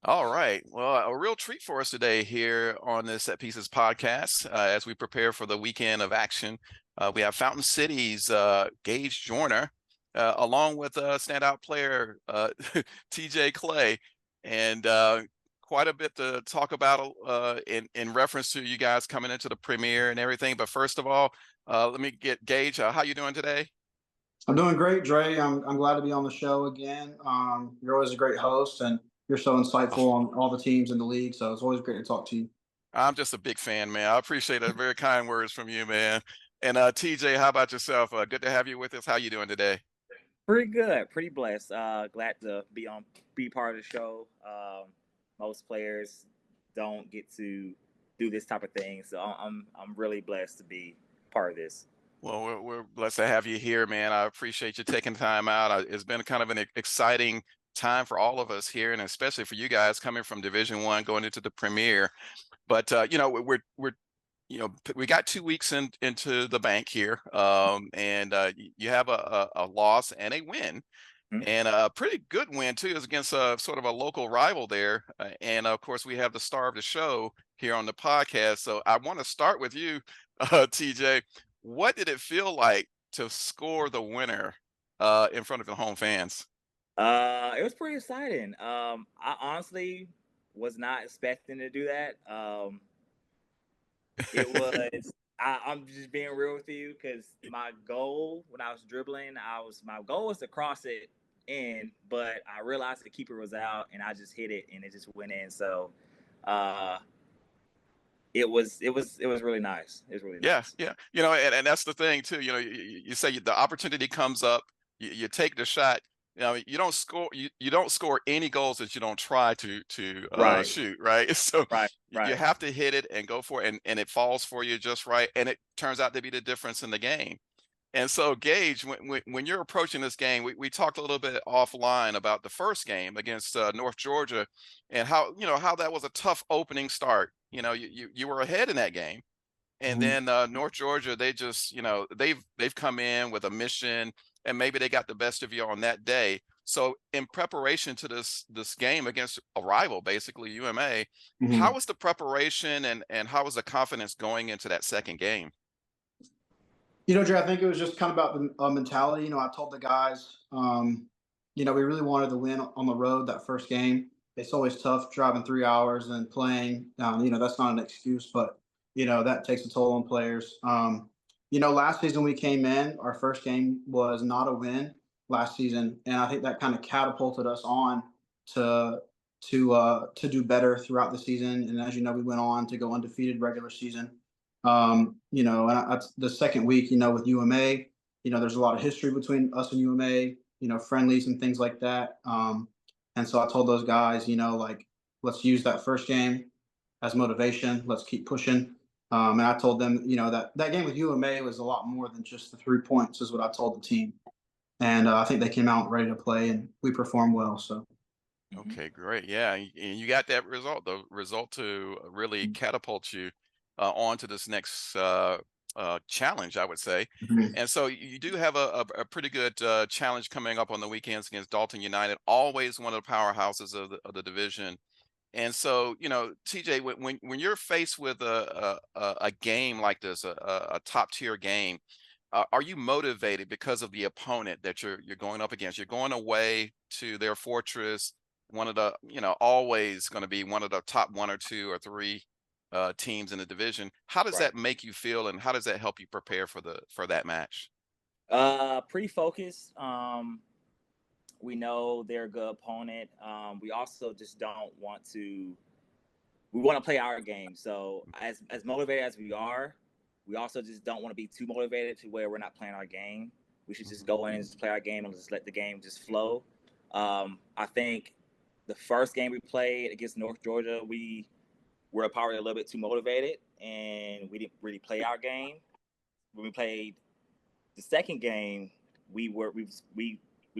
All right. Well, a real treat for us today here on this Set Pieces podcast as we prepare for the weekend of action. We have Fountain City's Gage Joyner, along with standout player TJ Clay, and quite a bit to talk about in reference to you guys coming into the premiere and everything. But first of all, let me get Gage. How you doing today? I'm doing great, Dre. I'm glad to be on the show again. You're always a great host, and you're so insightful on all the teams in the league. So it's always great to talk to you. I'm just a big fan, man. I appreciate it. Very kind words from you, man. And TJ, how about yourself? Good to have you with us. How you doing today? Pretty good, pretty blessed. Glad to be part of the show. Most players don't get to do this type of thing, so I'm really blessed to be part of this. Well, we're blessed to have you here, man. I appreciate you taking time out. It's been kind of an exciting time for all of us here, and especially for you guys coming from Division One, going into the Premier. But we got 2 weeks into the bank here, and you have a loss and a win, Mhm. and a pretty good win too, is against a sort of a local rival there. And of course, we have the star of the show here on the podcast. So I want to start with you, TJ. What did it feel like to score the winner in front of the home fans? It was pretty exciting. I honestly was not expecting to do that. It was. I'm just being real with you because my goal when I was dribbling, my goal was to cross it in, but I realized the keeper was out, and I just hit it, and it just went in. So, uh, it was really nice. It was really Yeah, nice. yeah. And that's the thing too. You say the opportunity comes up, you take the shot. You don't score any goals that you don't try to Right, shoot, right? So right, you right. have to hit it and go for it, and it falls for you just right, and it turns out to be the difference in the game. And so, Gage, when you're approaching this game, we talked a little bit offline about the first game against North Georgia, and how that was a tough opening start. You were ahead in that game, and Mhm. then North Georgia, they just they've come in with a mission, and maybe they got the best of you on that day. So in preparation to this game against a rival, basically UMA, how Mhm. was the preparation and how was the confidence going into that second game? Dre, I think it was just kind of about the mentality. I told the guys, we really wanted to win on the road that first game. It's always tough driving 3 hours and playing. That's not an excuse, but that takes a toll on players. Last season we came in, our first game was not a win last season, and I think that kind of catapulted us on to to do better throughout the season. And as you know, we went on to go undefeated regular season. The second week, with UMA, there's a lot of history between us and UMA, friendlies and things like that. And so I told those guys, like, let's use that first game as motivation. Let's keep pushing. And I told them, that game with UMA was a lot more than just the 3 points, is what I told the team. And I think they came out ready to play, and we performed well. So, Hmm. Okay, great. Yeah, and you got that result, the result to really catapult you on to this next challenge, I would say. mhm. And so you do have a pretty good challenge coming up on the weekends against Dalton United, always one of the powerhouses of the division. And so, TJ, when you're faced with a game like this, a top tier game, are you motivated because of the opponent that you're going up against? You're going away to their fortress, one of the, always going to be one of the top one or two or three teams in the division. How does Right. that make you feel, and how does that help you prepare for that match? Pretty focused. We know they're a good opponent. We also just don't want to. We want to play our game. So as motivated as we are, we also just don't want to be too motivated to where we're not playing our game. We should just Mhm. go in and just play our game and just let the game just flow. I think the first game we played against North Georgia, we were probably a little bit too motivated and we didn't really play our game. When we played the second game, we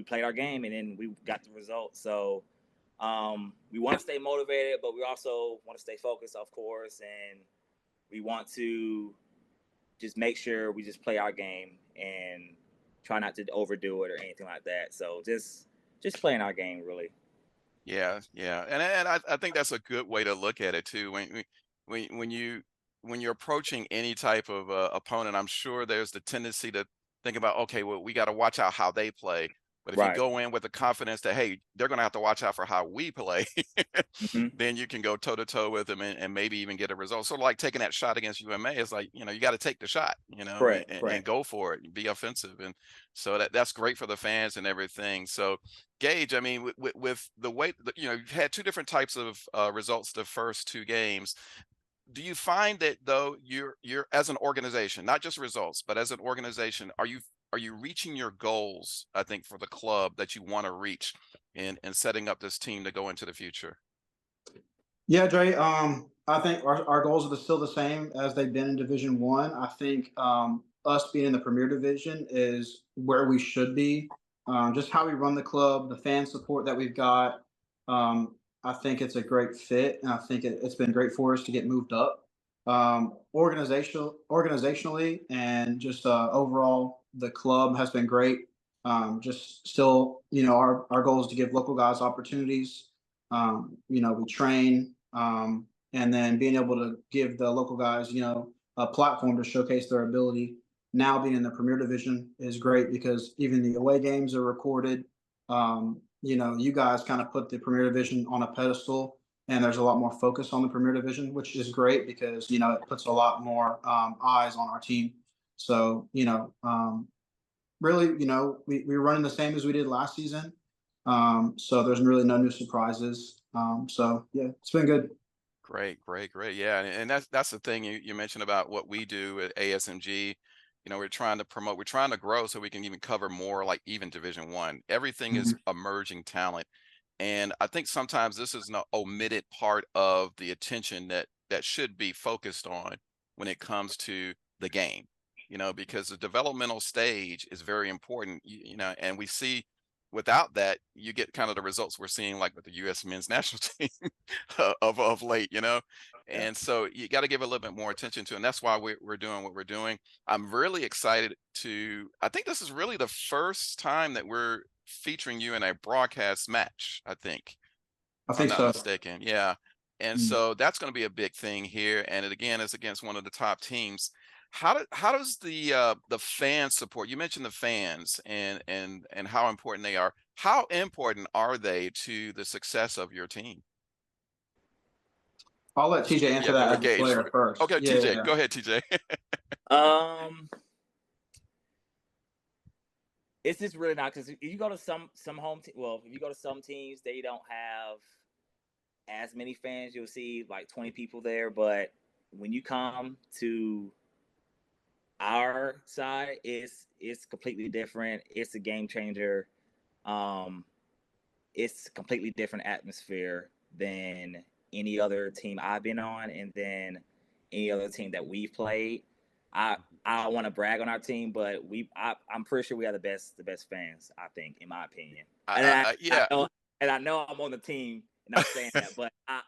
played our game and then we got the result. So we want to stay motivated, but we also want to stay focused, of course, and we want to just make sure we just play our game and try not to overdo it or anything like that. So just playing our game really. Yeah, yeah, and I think that's a good way to look at it too. When you when you're approaching any type of opponent, I'm sure there's the tendency to think about, okay, well, we got to watch out how they play. But if you Right. go in with the confidence that, hey, they're going to have to watch out for how we play, Hmm. then you can go toe to toe with them and maybe even get a result. So like taking that shot against UMA is like, you got to take the shot, Correct. and Correct. go for it, and be offensive, and so that's great for the fans and everything. So Gage, I mean, with the way that, you've had two different types of results the first two games. Do you find that though you're as an organization, not just results, but as an organization, are you reaching your goals? I think for the club that you want to reach in setting up this team to go into the future. Yeah, Dre. I think our goals are still the same as they've been in Division One. I think us being in the Premier Division is where we should be. Just how we run the club, the fan support that we've got. I think it's a great fit, and I think it's been great for us to get moved up. Organizationally, and just overall, the club has been great. Just still, our goal is to give local guys opportunities. We train, and then being able to give the local guys, a platform to showcase their ability. Now being in the Premier Division is great because even the away games are recorded. You guys kind of put the Premier Division on a pedestal, and there's a lot more focus on the Premier Division, which is great because it puts a lot more eyes on our team. So really, we're running the same as we did last season. So there's really no new surprises. So yeah, it's been good. Great, great, great. Yeah, and that's the thing you mentioned about what we do at ASMG. We're trying to promote, we're trying to grow so we can even cover more, like even Division One. Everything is Mhm. emerging talent, and I think sometimes this is an omitted part of the attention that should be focused on when it comes to the game. Because the developmental stage is very important. And we see without that, you get kind of the results we're seeing, like with the U.S. men's national team of late. Yeah. And so you got to give a little bit more attention to, and that's why we're doing what we're doing. I'm really excited to. I think this is really the first time that we're featuring you in a broadcast match. I think, I if I'm think not so. mistaken. Yeah. And Mm. so that's going to be a big thing here. And it again is against one of the top teams. How does the fan support? You mentioned the fans and how important they are. How important are they to the success of your team? I'll let TJ answer Yeah, that as the Gage. player first. Okay, Yeah, yeah, TJ, yeah. go ahead, TJ. Um, it's just really not because if you go to some home well, if you go to some teams, they don't have as many fans. You'll see like 20 people there, but when you come to our side, it's completely different. It's a game changer. Um, it's a completely different atmosphere than any other team I've been on, and then any other team that we've played. I I don't want to brag on our team, but I'm pretty sure we have the best fans. I think, in my opinion, and Yeah. I know I'm on the team, and I'm saying that, but I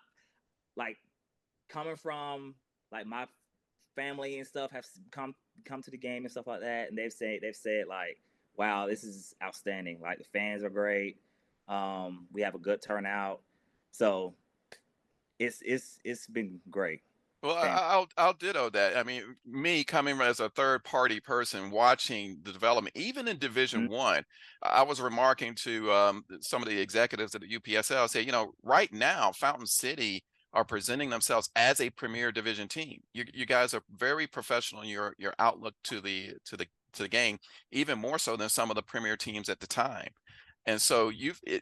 like coming from like my family and stuff have come to the game and stuff like that, and they've said like, wow, this is outstanding. Like the fans are great. We have a good turnout, so it's been great. Well, Fan. I'll ditto that. I mean, me coming as a third party person watching the development, even in Division One, I was remarking to some of the executives at the UPSL, say, right now, Fountain City are presenting themselves as a premier division team. You guys are very professional in your outlook to the game, even more so than some of the premier teams at the time. And so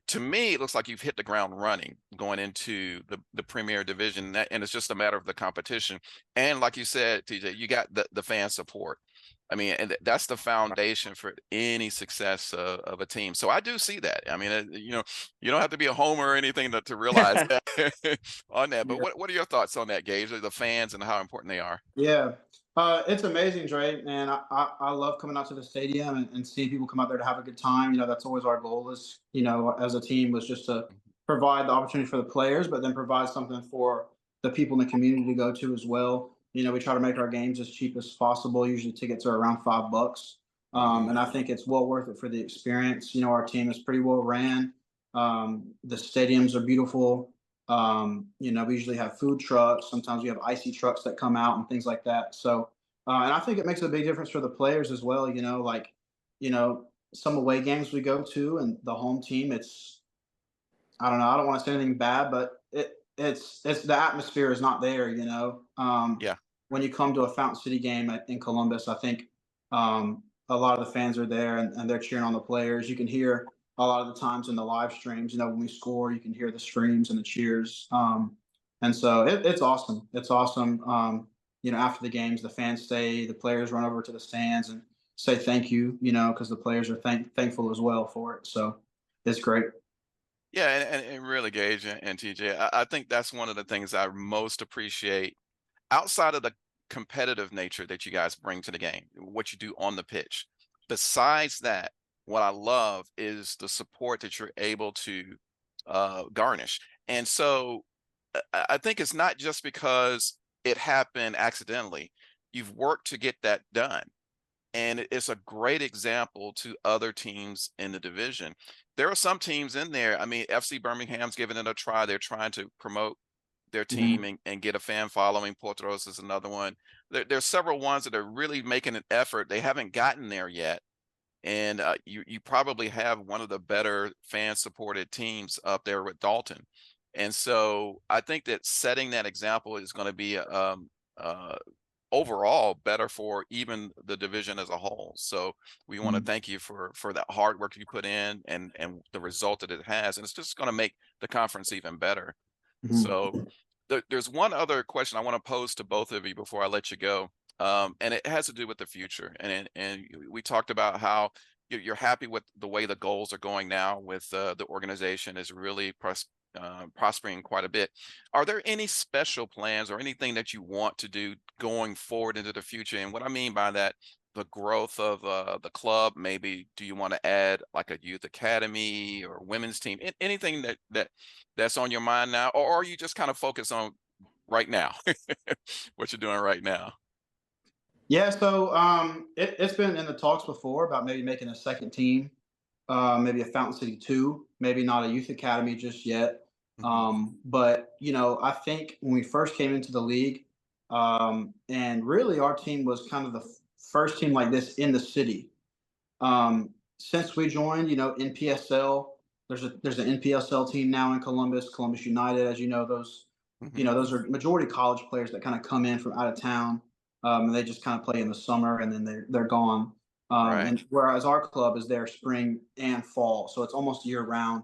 to me, it looks like you've hit the ground running going into the Premier Division, and it's just a matter of the competition. And like you said, TJ, you got the fan support. I mean, and that's the foundation for any success of a team. So I do see that. I mean, you don't have to be a homer or anything to realize that on that. But Yeah. what are your thoughts on that, Gage? The fans and how important they are? Yeah. It's amazing, Dre, and I love coming out to the stadium and seeing people come out there to have a good time. That's always our goal is, as a team was just to provide the opportunity for the players, but then provide something for the people in the community to go to as well. We try to make our games as cheap as possible. Usually tickets are around $5. Hmm. And I think it's well worth it for the experience. Our team is pretty well ran. The stadiums are beautiful. We usually have food trucks. Sometimes we have icy trucks that come out and things like that. So, and I think it makes a big difference for the players as well. You know, some away games we go to and the home team, I don't know. I don't want to say anything bad, but it's the atmosphere is not there. Yeah. When you come to a Fountain City game in Columbus, I think a lot of the fans are there and they're cheering on the players. You can hear a lot of the times in the live streams. When we score, you can hear the screams and the cheers. And so it's awesome. It's awesome. After the games, the fans stay. The players run over to the stands and say thank you. Because the players are thankful as well for it. So it's great. Yeah, and really, Gage and TJ, I think that's one of the things I most appreciate outside of the competitive nature that you guys bring to the game, what you do on the pitch. Besides that, what I love is the support that you're able to garnish. And so I think it's not just because it happened accidentally. You've worked to get that done. And it's a great example to other teams in the division. There are some teams in there. I mean, FC Birmingham's giving it a try. They're trying to promote their team Mhm. and get a fan following. Portoros is another one. There's several ones that are really making an effort. They haven't gotten there yet. And you probably have one of the better fan supported teams up there with Dalton. And so I think that setting that example is going to be uh, overall better for even the division as a whole. So we want to Mhm. thank you for that hard work you put in and the result that it has. And it's just going to make the conference even better. So Mhm. there's one other question I want to pose to both of you before I let you go, and it has to do with the future. And we talked about how you're happy with the way the goals are going now. With the organization is really prospering quite a bit. Are there any special plans or anything that you want to do going forward into the future? And what I mean by that, the growth of the club. Maybe do you want to add like a youth academy or women's team? Anything that's on your mind now, or are you just kind of focused on right now, what you're doing right now? Yeah, so it's been in the talks before about maybe making a second team, maybe a Fountain City 2, maybe not a youth academy just yet. Hmm. But, I think when we first came into the league, and really our team was kind of the first team like this in the city. Since we joined, NPSL, there's an NPSL team now in Columbus, Columbus United, as you know, Hmm. those are majority college players that kind of come in from out of town, and they just kind of play in the summer and then they're gone. Right. And whereas our club is there spring and fall, so it's almost year round.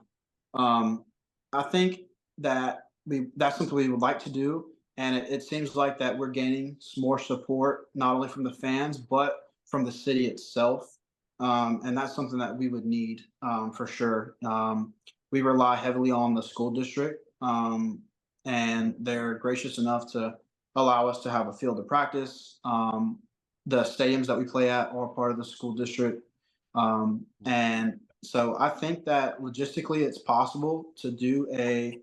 Um, I think that's something we would like to do, and it seems like that we're gaining more support not only from the fans but from the city itself, and that's something that we would need for sure. We rely heavily on the school district, and they're gracious enough to allow us to have a field of practice. The stadiums that we play at are part of the school district, and so I think that logistically it's possible to do a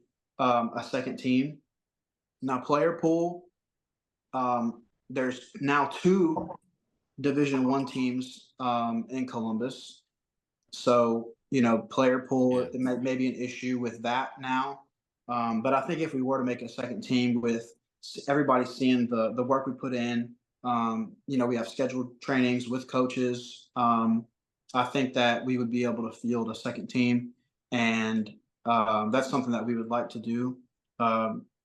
second team. Now, player pool, there's now two Division 1 teams in Columbus. So, player pool, Yeah. it may be an issue with that now. But I think if we were to make a second team with everybody seeing the work we put in, we have scheduled trainings with coaches. I think that we would be able to field a second team, and that's something that we would like to do.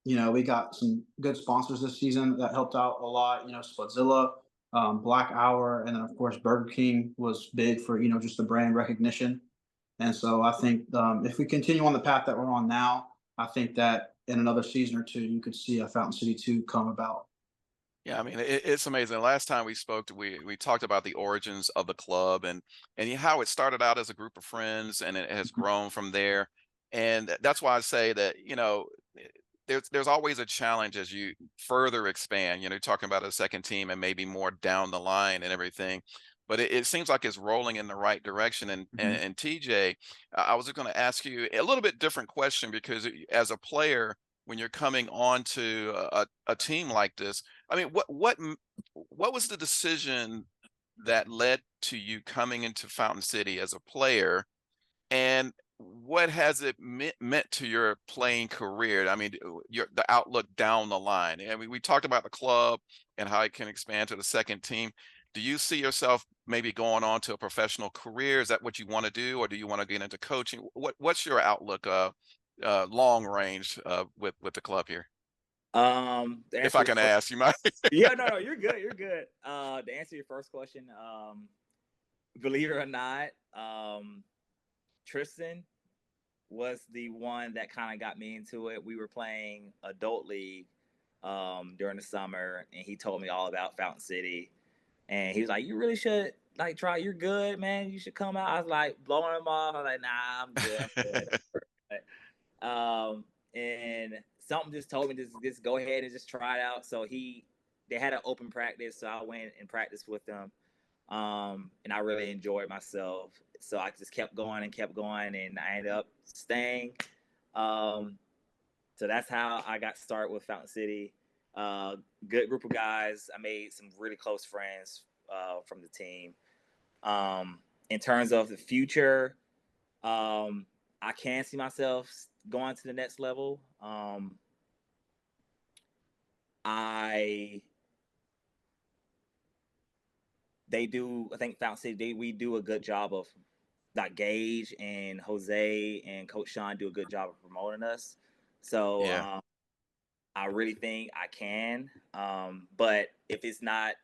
We got some good sponsors this season that helped out a lot. Spudzilla, Black Hour, and then of course Burger King was big for just the brand recognition. And so I think if we continue on the path that we're on now, I think that in another season or two, you could see a Fountain City 2 come about. Yeah, I mean, it's amazing. Last time we spoke, we talked about the origins of the club and how it started out as a group of friends and it has grown from there. And that's why I say that, there's always a challenge as you further expand. Talking about a second team and maybe more down the line and everything. But it seems like it's rolling in the right direction. And and, Mhm. and TJ, I was going to ask you a little bit different question because as a player, when you're coming on to a team like this, I mean, what was the decision that led to you coming into Fountain City as a player? And what has it meant to your playing career? I mean, the outlook down the line. I mean, we talked about the club and how it can expand to the second team. Do you see yourself maybe going on to a professional career? Is that what you want to do, or do you want to get into coaching? What's your outlook, long range, with the club here? To If answer I your can first, ask, you might. yeah, no, you're good, you're good. To answer your first question, believe it or not, Tristan was the one that kind of got me into it. We were playing adult league during the summer, and he told me all about Fountain City. And he was like, "You really should like try. You're good, man. You should come out." I was like blowing him off. I was like, "Nah, I'm good. I'm good." And something just told me just go ahead and just try it out. So they had an open practice, so I went and practiced with them, and I really enjoyed myself. So I just kept going, and I ended up staying. So that's how I got started with Fountain City. Good group of guys. I made some really close friends from the team. In terms of the future, I can see myself going to the next level. I think Fountain City, we do a good job of, like, Gage and Jose and Coach Sean do a good job of promoting us. So Yeah. I really think I can. But if it's not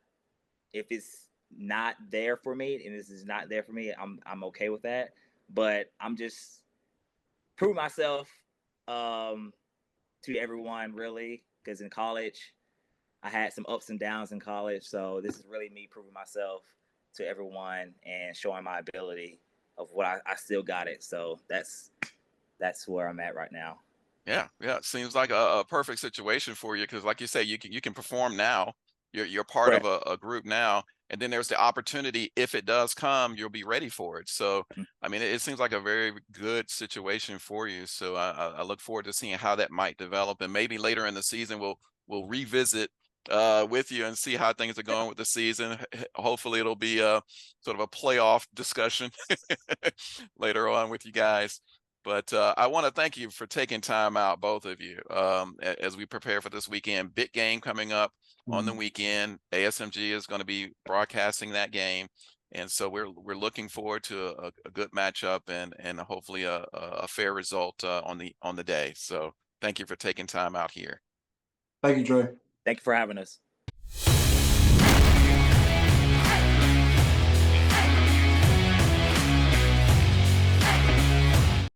there for me, and this is not there for me, I'm okay with that. But I'm just prove myself to everyone, really, because in college I had some ups and downs in college. So this is really me proving myself to everyone and showing my ability of what I still got it. So that's where I'm at right now. Yeah, yeah. It seems like a perfect situation for you because, like you say, you can perform now. You're part of Correct. a group now, and then there's the opportunity. If it does come, you'll be ready for it. So, Mhm. I mean, it seems like a very good situation for you. So, I look forward to seeing how that might develop, and maybe later in the season we'll revisit with you and see how things are going with the season. Hopefully, it'll be a sort of a playoff discussion later on with you guys. But I want to thank you for taking time out, both of you, as we prepare for this weekend. Big game coming up on the weekend. ASMG is going to be broadcasting that game, and so we're looking forward to a good matchup and hopefully a fair result on the day. So thank you for taking time out here. Thank you, Trey. Thank you for having us.